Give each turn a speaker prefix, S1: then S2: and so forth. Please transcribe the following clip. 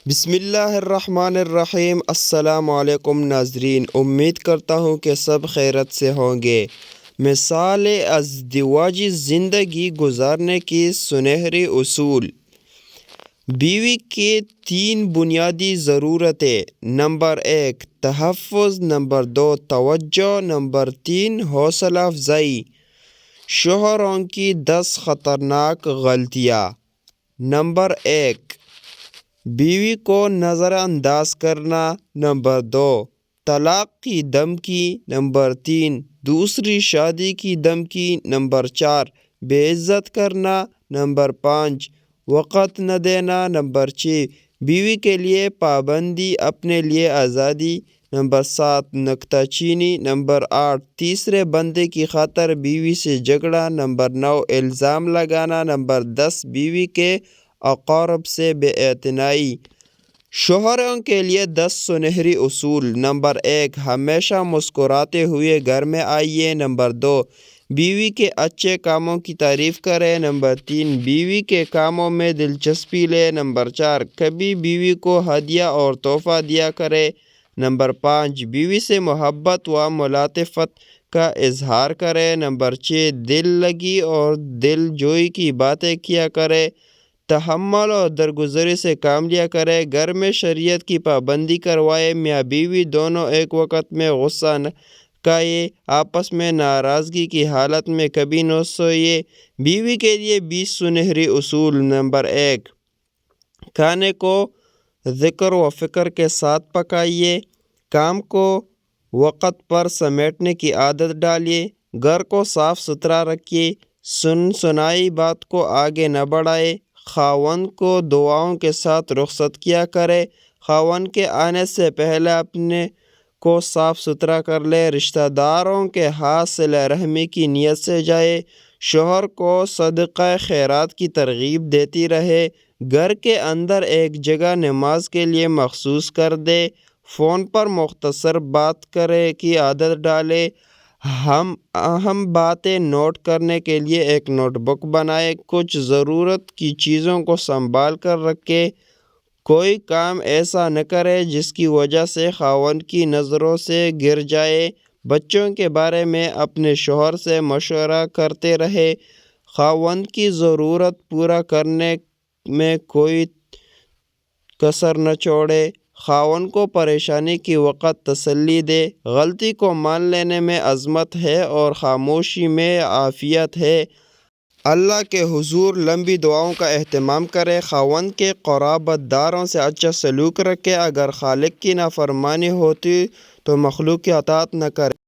S1: بسم اللہ الرحمن الرحیم۔ السلام علیکم ناظرین، امید کرتا ہوں کہ سب خیرت سے ہوں گے۔ مثال ازدواجی زندگی گزارنے کی سنہری اصول۔ بیوی کی 3 بنیادی ضرورتیں: نمبر 1 تحفظ، نمبر 2 توجہ، نمبر 3 حوصلہ افزائی۔ شوہروں کی 10 خطرناک غلطیاں۔ نمبر 1 بیوی کو نظر انداز کرنا، نمبر 2 طلاق کی دھمکی، نمبر 3 دوسری شادی کی دھمکی، نمبر 4 بے عزت کرنا، نمبر 5 وقت نہ دینا، نمبر 6 بیوی کے لیے پابندی، اپنے لیے آزادی، نمبر 7 نکتہ چینی، نمبر 8 تیسرے بندے کی خاطر بیوی سے جھگڑا، نمبر 9 الزام لگانا، نمبر 10 بیوی کے اقارب سے بے اعتنائی۔ شوہروں کے لیے 10 سنہری اصول۔ نمبر 1 ہمیشہ مسکراتے ہوئے گھر میں آئیے، نمبر 2 بیوی کے اچھے کاموں کی تعریف کریں، نمبر 3 بیوی کے کاموں میں دلچسپی لیں، نمبر 4 کبھی بیوی کو ہدیہ اور تحفہ دیا کرے، نمبر 5 بیوی سے محبت و ملاطفت کا اظہار کرے، نمبر 6 دل لگی اور دل جوئی کی باتیں کیا کرے، تحمل اور درگزری سے کام لیا کرے، گھر میں شریعت کی پابندی کروائے، میاں بیوی دونوں ایک وقت میں غصہ نہ کھائے، آپس میں ناراضگی کی حالت میں کبھی نہ سوئے۔ بیوی کے لیے 20 سنہری اصول۔ نمبر 1 کھانے کو ذکر و فکر کے ساتھ پکائیے، کام کو وقت پر سمیٹنے کی عادت ڈالیے، گھر کو صاف ستھرا رکھیے، سنائی بات کو آگے نہ بڑھائے، خاوند کو دعاؤں کے ساتھ رخصت کیا کرے، خاوند کے آنے سے پہلے اپنے کو صاف ستھرا کر لے، رشتہ داروں کے ہاتھ صلہ رحمی کی نیت سے جائے، شوہر کو صدقہ خیرات کی ترغیب دیتی رہے، گھر کے اندر ایک جگہ نماز کے لیے مخصوص کر دے، فون پر مختصر بات کرے کی عادت ڈالے، اہم باتیں نوٹ کرنے کے لیے ایک نوٹ بک بنائے، کچھ ضرورت کی چیزوں کو سنبھال کر رکھے، کوئی کام ایسا نہ کرے جس کی وجہ سے خاوند کی نظروں سے گر جائے، بچوں کے بارے میں اپنے شوہر سے مشورہ کرتے رہے، خاوند کی ضرورت پورا کرنے میں کوئی کسر نہ چھوڑے، خاوند کو پریشانی کی وقت تسلی دے، غلطی کو مان لینے میں عظمت ہے اور خاموشی میں عافیت ہے، اللہ کے حضور لمبی دعاؤں کا اہتمام کرے، خاوند کے قرابت داروں سے اچھا سلوک رکھے، اگر خالق کی نافرمانی ہوتی تو مخلوق کی اطاعت نہ کرے۔